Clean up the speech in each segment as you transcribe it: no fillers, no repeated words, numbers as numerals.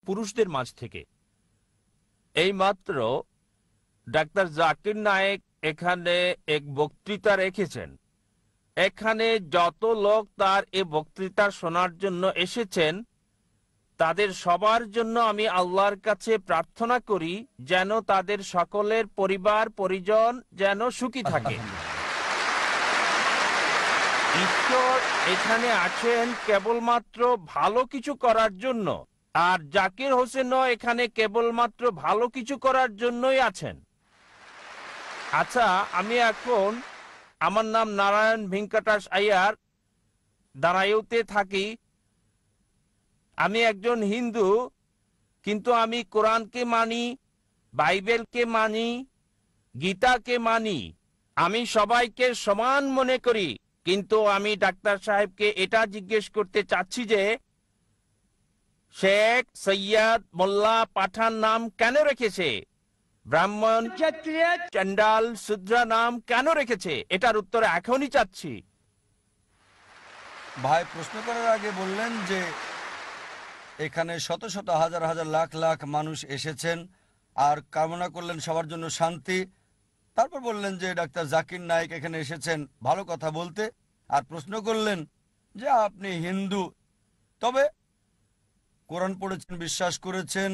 পুরুষদের মাঝ থেকে। এইমাত্র ডাক্তার জাকির নায়েক এখানে এক বক্তৃতা রেখেছেন। এখানে যত লোক তার এ বক্তৃতা শোনার জন্য এসেছেন তাদের সবার জন্য আমি আল্লাহর কাছে প্রার্থনা করি যেন তাদের সকলের পরিবার পরিজন যেন সুখী থাকে। ঈশ্বর এখানে আছেন কেবলমাত্র ভালো কিছু করার জন্য, আর জাকির হোসেনও এখানে কেবলমাত্র ভালো কিছু করার জন্যই আছেন। আচ্ছা, আমি এখন, আমার নাম নারায়ণ ভেঙ্কটাস আয়ার, দাঁড়াইতে থাকি। আমি একজন হিন্দু, কিন্তু আমি কোরআনকে মানি, বাইবেলকে মানি, গীতাকে মানি। আমি সবাইকে সমান মনে করি, কিন্তু আমি ডাক্তার সাহেবকে এটা জিজ্ঞেস করতে চাচ্ছি যে শেখ সৈয়দ মোল্লা পাঠান নাম কেন রেখেছে, ব্রাহ্মণ ক্ষত্রিয় চন্ডাল শূদ্রা নাম কেন রেখেছে? এটার উত্তর এখনই চাচ্ছি। ভাই প্রশ্ন করার আগে বললেন যে এখানে শত শত হাজার হাজার লাখ লাখ মানুষ এসেছেন আর কামনা করলেন সবার জন্য শান্তি। তারপর বললেন যে ডাক্তার জাকির নায়েক এখানে এসেছেন ভালো কথা বলতে, আর প্রশ্ন করলেন যে আপনি হিন্দু, তবে কোরআন পড়েছেন, বিশ্বাস করেছেন,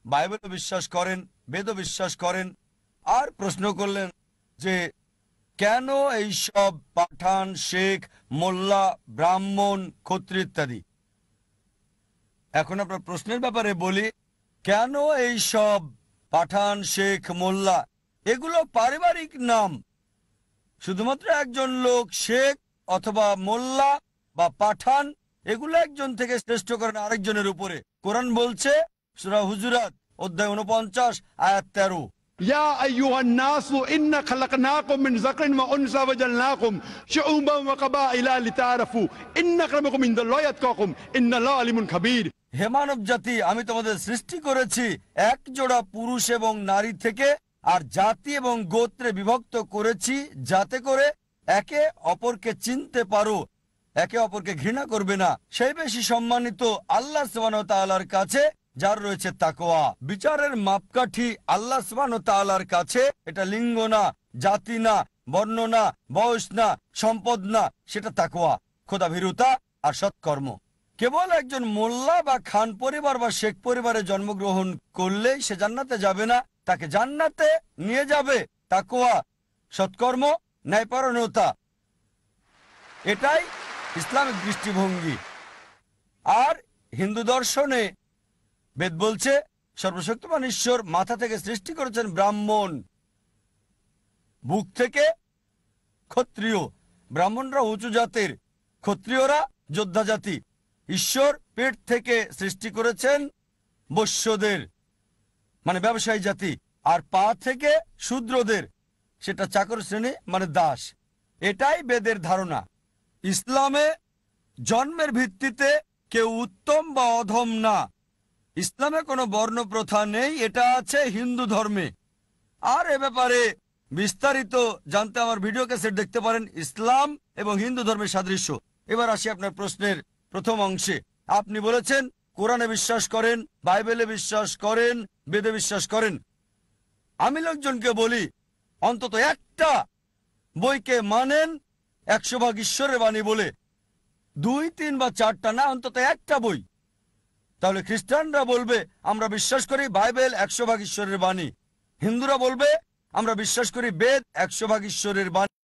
বাইবেলও বিশ্বাস করেন, বেদও বিশ্বাস করেন, আর প্রশ্ন করলেন যে কেন এই সব পাঠান, শেখ, মোল্লা, ব্রাহ্মণ, ক্ষত্রিয় ইত্যাদি। এখন আপনার প্রশ্নের ব্যাপারে বলি, কেন এই সব পাঠান, শেখ, মোল্লা? এগুলো পারিবারিক নাম। শুধুমাত্র একজন লোক শেখ অথবা মোল্লা বা পাঠান, এগুলো একজন থেকে শ্রেষ্ঠ করেন আরেকজনের উপরে। কোরআন বলছে সূরা হুজুরাত অধ্যায় 49 আয়াত 13, يا أيها الناس إنا خلقناكم من ذكر وأنثى وجعلناكم شعوبا وقبائل لتعارفوا إن أكرمكم عند الله أتقاكم إن الله عليم خبير। হে মানব জাতি, আমি তোমাদের সৃষ্টি করেছি এক জোড়া পুরুষ এবং নারী থেকে, আর জাতি এবং গোত্রে বিভক্ত করেছি যাতে করে একে অপরকে চিনতে পারো, একে অপরকে ঘৃণা করবে না। সেই বেশি সম্মানিত আল্লাহ সুবহানাহু ওয়া তাআলার কাছে যার রয়েছে তাকওয়া। বিচারের মাপকাঠি আল্লাহ সুবহানাহু ওয়া তাআলার কাছে। এটা লিঙ্গ না, জাতি না, বর্ণ না, বয়স না, সম্পদ না, সেটা তাকওয়া, খোদাভীরুতা আর সৎকর্ম। কেবল একজন মোল্লা বা খান পরিবার বা শেখ পরিবারে জন্মগ্রহণ করলেই সে জান্নাতে যাবে না। তাকে জান্নাতে নিয়ে যাবে তাকওয়া, সৎকর্ম, ন্যায়পরায়ণতা। এটাই ইসলামিক দৃষ্টিভঙ্গি। আর হিন্দু দর্শনে বেদ বলছে সর্বশক্তিমান ঈশ্বর মাথা থেকে সৃষ্টি করেছেন ব্রাহ্মণ, বুক থেকে ক্ষত্রিয়। ব্রাহ্মণরা উঁচু জাতের, ক্ষত্রিয়রা যোদ্ধা জাতি। ঈশ্বর পেট থেকে সৃষ্টি করেছেন বৈশ্যদের, মানে ব্যবসায়ী জাতি, আর পা থেকে শূদ্রদের, সেটা চাকর শ্রেণী মানে দাস। এটাই বেদের ধারণা। ইসলামে জন্মের ভিত্তিতে কেউ উত্তম বা অধম না। ইসলামে কোনো বর্ণ প্রথা নেই, এটা আছে হিন্দু ধর্মে। আর এ ব্যাপারে বিস্তারিত জানতে আমার ভিডিও ক্যাসেট দেখতে পারেন, ইসলাম এবং হিন্দু ধর্মের সাদৃশ্য। এবার আসি আপনার প্রশ্নের প্রথম অংশে। আপনি বলেছেন কোরআনে বিশ্বাস করেন, বাইবেলে বিশ্বাস করেন, বেদে বিশ্বাস করেন। আমি লোকজনকে বলি অন্তত একটা বইকে মানেন 100% ঈশ্বরের বাণী বলে, 2, 3 বা 4টা না, অন্তত একটা বই। তাহলে খ্রিস্টানরা বলবে আমরা বিশ্বাস করি বাইবেল 100% ঈশ্বরের বাণী, হিন্দুরা বলবে আমরা বিশ্বাস করি বেদ 100% ঈশ্বরের বাণী।